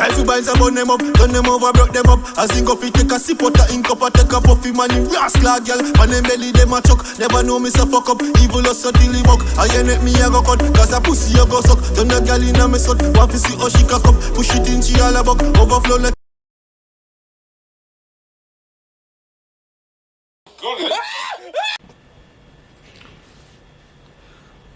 Rifle binds and burn them up, turn them over, broke them up. As in go fi take a sip out the ink up, I take a puffy man in rascal girl. Man them belly them a chuck, never know me so fuck up. Evil us so till he buck, I ain't let me a go cut. Cause a pussy a go suck, turn the girl in a me sut. Want to see how she cock up, push it in she all a buck. Overflow like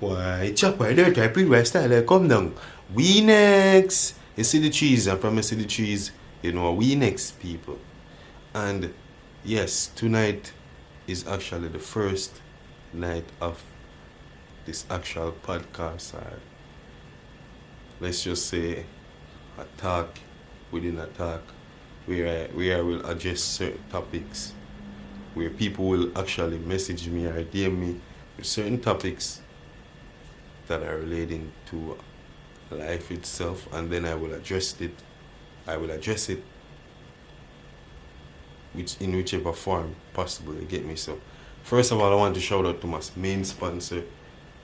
why, chop by dirt, I pre-west style, come down. We next. You see the cheese, and from you see the cheese, you know, we next people. And yes, tonight is actually the first night of this actual podcast. Let's just say a talk within a talk where I will address certain topics, where people will actually message me or DM me with certain topics that are relating to life itself, and then I will address it. In whichever form possible, you get me? So first of all, I want to shout out to my main sponsor,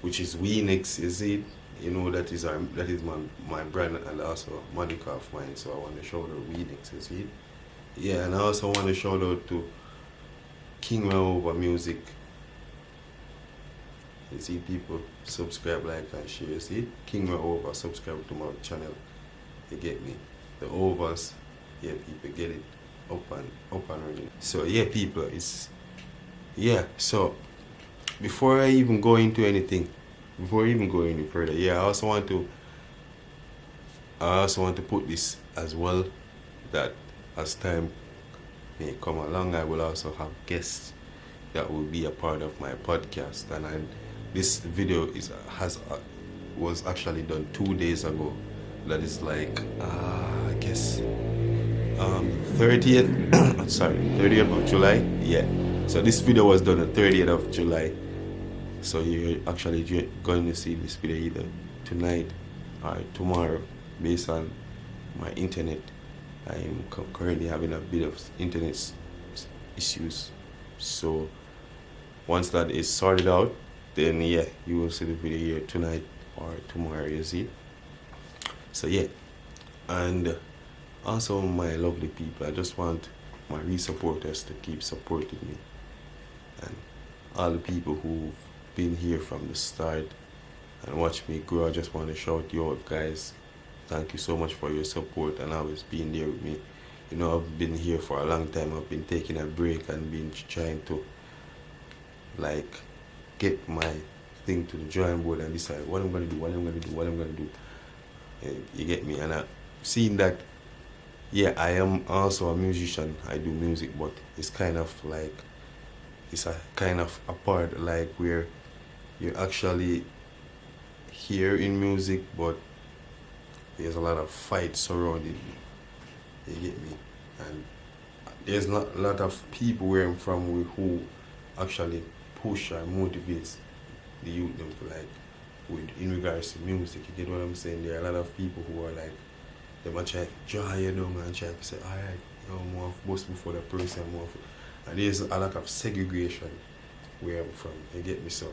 which is WeNex. Is it? You know, that is my brand and also Monica of mine. So I want to shout out WeNex. Is it? Yeah, and I also want to shout out to RAHOVAH Music. You see, people subscribe, like and share. You see, RAHOVAH, subscribe to my channel. You get me? The HOVAHS, yeah, people get it up and running. So yeah, people, so before I even go into anything, before I even go any further, yeah, I also want to put this as well, that as time may come along, I will also have guests that will be a part of my podcast. And this video was actually done 2 days ago. That is like I guess 30th sorry, 30th of July. Yeah, so this video was done on 30th of July. So you're actually going to see this video either tonight or tomorrow, based on my internet. I am currently having a bit of internet issues, so once that is sorted out, then yeah, you will see the video here tonight or tomorrow, you see. So yeah, and also my lovely people, I just want my re-supporters to keep supporting me, and all the people who've been here from the start and watch me grow. I just want to shout you out, guys. Thank you so much for your support and always being there with me. You know, I've been here for a long time. I've been taking a break and been trying to like get my thing to the drawing board and decide what I'm gonna do. You get me? And I've seen that, yeah, I am also a musician. I do music, but it's kind of like, it's a kind of a part like where you're actually here in music, but there's a lot of fights surrounding you. You get me? And there's not a lot of people where I'm from who actually push or motivates the youth them to like in regards to music. You get what I'm saying? There are a lot of people who are like, they might try to draw you down and try to say, alright, you know, more bust before the person, more. And there's a lot of segregation where I'm from. You get me? So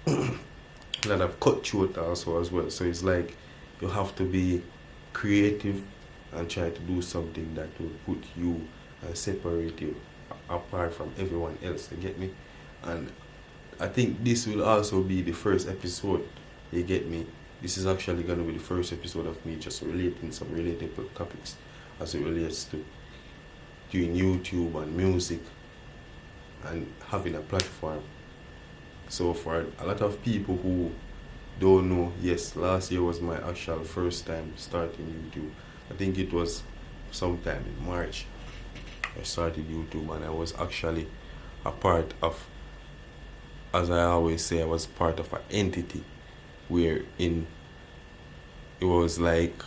a lot of cutthroat also as well. So it's like you have to be creative and try to do something that will put you and separate you apart from everyone else. You get me? And I think this will also be the first episode. You get me? This is actually going to be the first episode of me just relating some relatable topics as it relates to doing YouTube and music and having a platform. So for a lot of people who don't know, yes, last year was my actual first time starting YouTube. I think it was sometime in March I started YouTube, and I was actually a part of, as I always say, I was part of an entity wherein it was like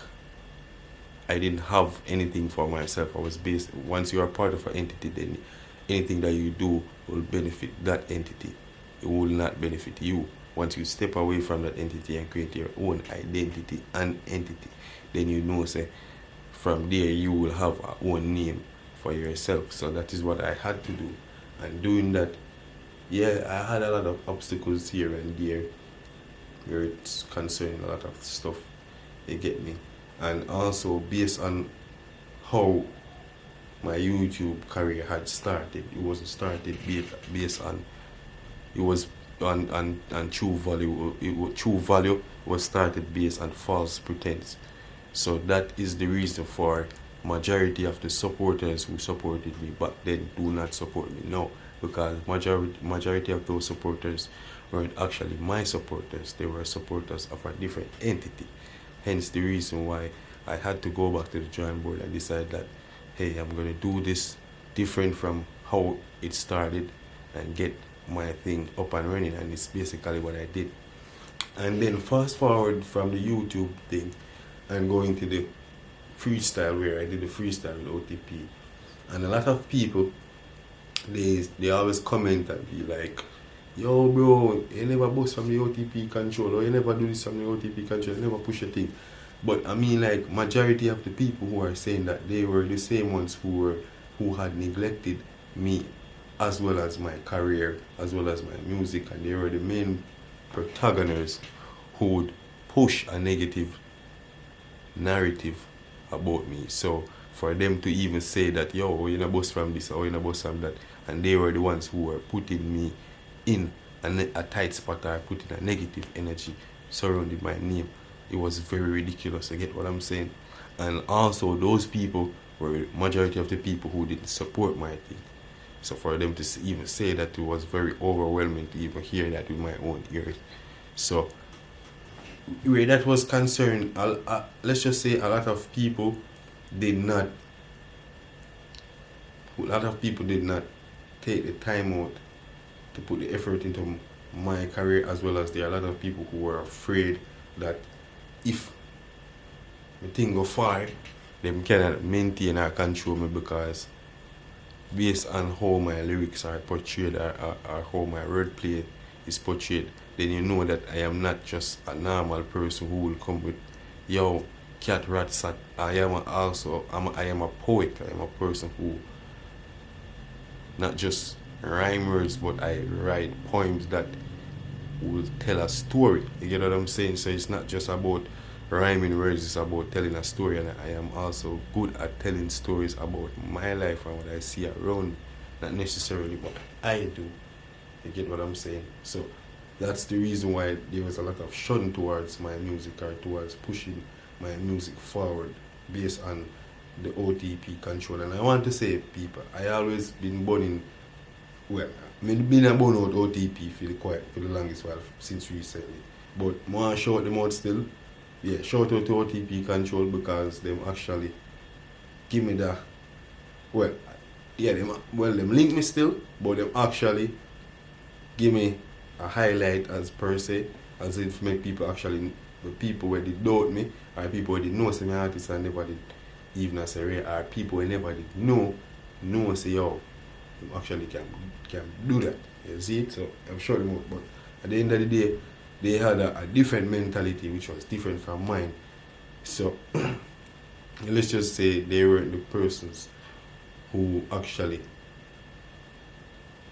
I didn't have anything for myself. I was based, once you are part of an entity, then anything that you do will benefit that entity. It will not benefit you. Once you step away from that entity and create your own identity and entity, then you know, say, from there you will have a own name for yourself. So that is what I had to do. And doing that, yeah, I had a lot of obstacles here and there where it's concerning a lot of stuff. You get me? And also based on how my YouTube career had started, it wasn't started based on, it was on true value. True value was started based on false pretense. So that is the reason for majority of the supporters who supported me back then do not support me now, because majority of those supporters weren't actually my supporters. They were supporters of a different entity. Hence the reason why I had to go back to the drawing board and decide that, hey, I'm going to do this different from how it started and get my thing up and running. And it's basically what I did. And then fast forward from the YouTube thing and going to the freestyle, where I did the freestyle with OTP. And a lot of people, they always comment and be like, yo bro, you never bust from the OTP control, or you never do this from the OTP control, you never push a thing. But I mean, like, majority of the people who are saying that, they were the same ones who had neglected me as well as my career, as well as my music, and they were the main protagonists who would push a negative narrative about me. So for them to even say that, yo, you're not bust from this or you're not bust from that, and they were the ones who were putting me in a tight spot, or putting a negative energy surrounding my name, it was very ridiculous. You get what I'm saying? And also those people were majority of the people who didn't support my thing. So for them to even say that, it was very overwhelming to even hear that with my own ears. So where that was concerned, let's just say a lot of people did not take the time out to put the effort into my career, as well as there are a lot of people who were afraid that if the thing go far, them cannot maintain or control me, because based on how my lyrics are portrayed, or how my wordplay is portrayed, then you know that I am not just a normal person who will come with, yo, cat, rat, sat. I am a poet. I am a person who not just rhyme words, but I write poems that will tell a story. You get what I'm saying? So it's not just about rhyming words, it's about telling a story, and I am also good at telling stories about my life and what I see around, not necessarily what I do. You get what I'm saying? So that's the reason why there was a lot of shun towards my music, or towards pushing my music forward based on the OTP control. And I want to say, people, I always been burning, well, I've been a burn out OTP for the longest while, since recently. But I want to shout them out still. Yeah, shout out to OTP control, because them actually give me the, well, yeah, them link me still, but them actually give me a highlight as per se, as if make people actually, the people where they doubt me, or people where they know say my artist and never did even as a rare, or people who never did know say, yo, you actually can do that. You see it? So I'm sure them out. But at the end of the day, they had a different mentality which was different from mine. So let's just say they weren't the persons who actually,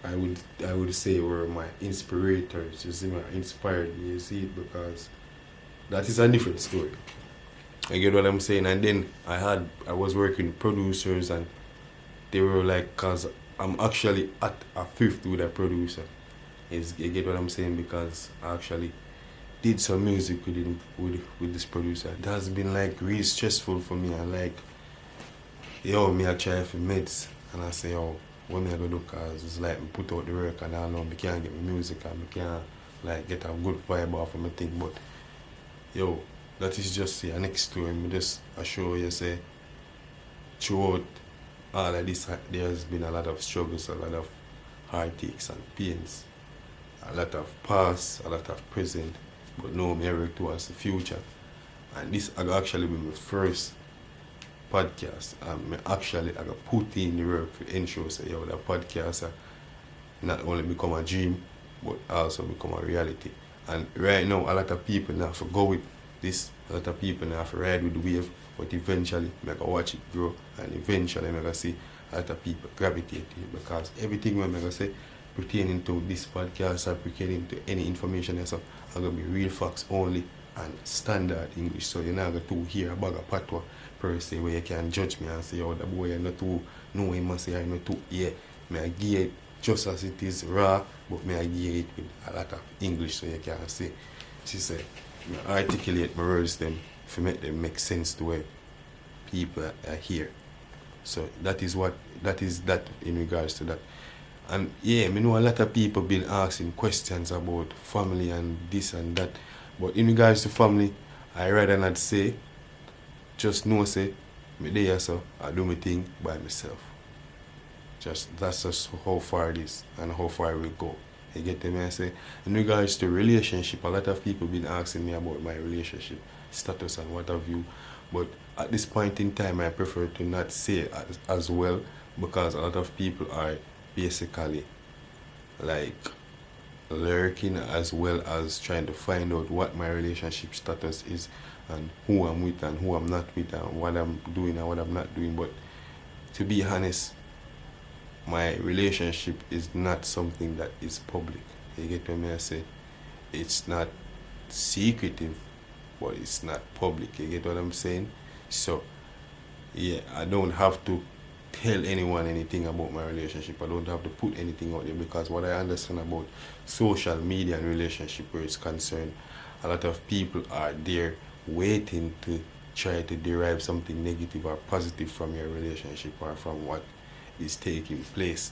I would say, were my inspirators. You see, inspired me. You see it? Because that is a different story. I get what I'm saying. And then I was working with producers, and they were like, cause I'm actually at a fifth with a producer. You get what I'm saying? Because I actually did some music with this producer. It has been like really stressful for me. I like, yo, me I try for meds, and I say, yo, what me I go do? Cause it's like me put out the work, and I know me can't get my music, and me can't like get a good vibe off of my thing. But yo, that is just an next story. Me just assure you, say, throughout all of this, there has been a lot of struggles, a lot of heartaches and pains, a lot of past, a lot of present, but now me work towards the future. And this actually be my first podcast, and I got put in the work to ensure say, yo, the podcast not only become a dream, but also become a reality. And right now, a lot of people now have to go with this, a lot of people now have to ride with the wave, but eventually I can watch it grow, and eventually I can see a lot of people gravitate to it, because everything I'm going to say pertaining to this podcast or pertaining to any information else are going to be real facts only, and standard English. So you're not going to hear a bag of patwa per se where you can judge me and say, oh, the boy, you're not too, no, he must say, I'm not too, yeah. I give it just as it is raw, but I give it with a lot of English so you can see. She said, I articulate my words them to make them make sense to where people are here. So that is that in regards to that. And yeah, I know a lot of people been asking questions about family and this and that. But in regards to family, I rather not say, just know say, me there so I do my thing by myself. That's just how far it is and how far I will go. You get me? I say, in regards to relationship, a lot of people been asking me about my relationship status and what have you. But at this point in time, I prefer to not say as well, because a lot of people are basically like lurking as well as trying to find out what my relationship status is and who I'm with and who I'm not with and what I'm doing and what I'm not doing. But to be honest, my relationship is not something that is public. You get what I say? It's not secretive, but it's not public. You get what I'm saying? So yeah, I don't have to tell anyone anything about my relationship. I don't have to put anything out there, because what I understand about social media and relationship where it's concerned, a lot of people are there waiting to try to derive something negative or positive from your relationship or from what is taking place.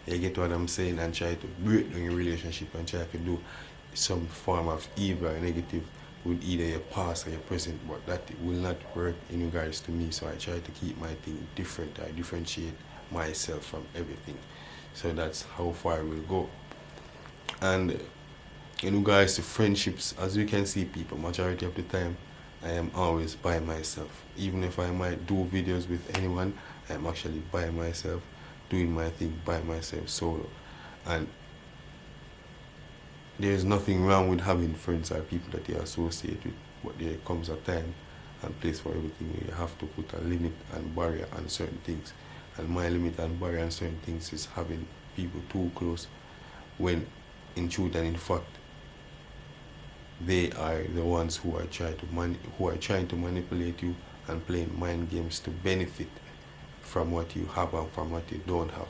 You get what I'm saying? And try to break down your relationship and try to do some form of evil or negative with either your past or your present, but that will not work in regards to me. So I try to keep my thing different. I differentiate myself from everything. So that's how far I will go. And in regards to friendships, as you can see, people, majority of the time I am always by myself. Even if I might do videos with anyone, I am actually by myself, doing my thing by myself, solo. And there's nothing wrong with having friends or people that you associate with, but there comes a time and place for everything where you have to put a limit and barrier on certain things. And my limit and barrier on certain things is having people too close, when in truth and in fact they are the ones who are trying to manipulate you and playing mind games to benefit from what you have and from what you don't have.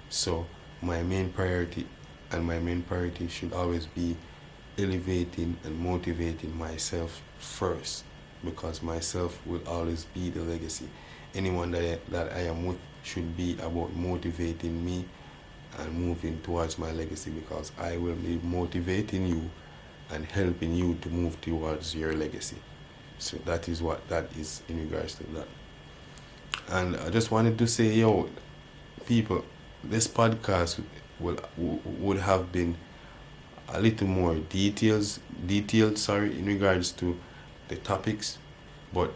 So my main priority should always be elevating and motivating myself first, because myself will always be the legacy. Anyone that I am with should be about motivating me and moving towards my legacy, because I will be motivating you and helping you to move towards your legacy. So that is what that is in regards to that. And I just wanted to say, yo, people, this podcast would have been a little more detailed, in regards to the topics, but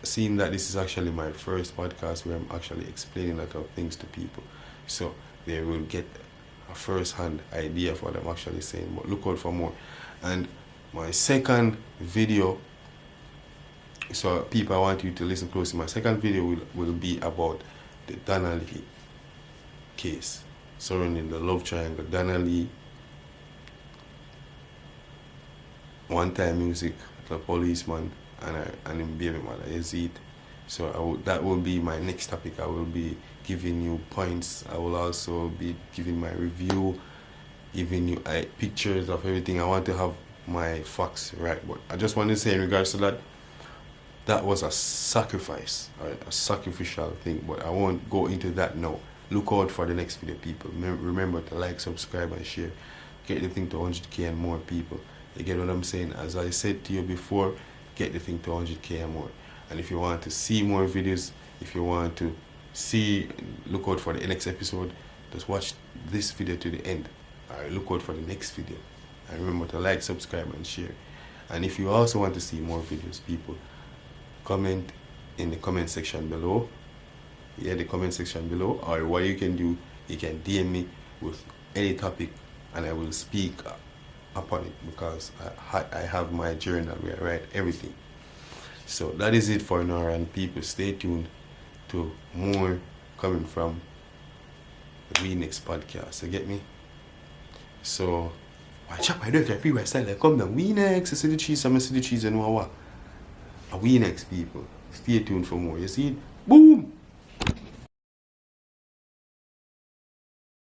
seeing that this is actually my first podcast where I'm actually explaining a lot of things to people, so they will get a first-hand idea of what I'm actually saying. But look out for more. And my second video, so people, I want you to listen closely. My second video will be about the Donnelly case surrounding the love triangle. Donnelly, one-time music, the policeman, and him baby mother, Yazid. So that will be my next topic. I will be giving you points. I will also be giving my review, giving you pictures of everything. I want to have my facts right. But I just want to say in regards to that was a sacrifice, a sacrificial thing. But I won't go into that now. Look out for the next video, people. Remember to like, subscribe, and share. Get the thing to 100k and more, people. You get what I'm saying? As I said to you before, get the thing to 100k and more. And if you want to see more videos, if you want to look out for the next episode, just watch this video to the end. Alright, look out for the next video. And remember to like, subscribe, and share. And if you also want to see more videos, people, comment in the comment section below. Yeah, the comment section below. Or what you can do, you can DM me with any topic and I will speak upon it, because I have my journal where I write everything. So that is it for now, and people, stay tuned to more coming from the next podcast. You get me? So I chop my dirt, I free my style. Like, come down, we next. You see the cheese, I see the cheese, and know what? We next, people. Stay tuned for more. You see it? Boom!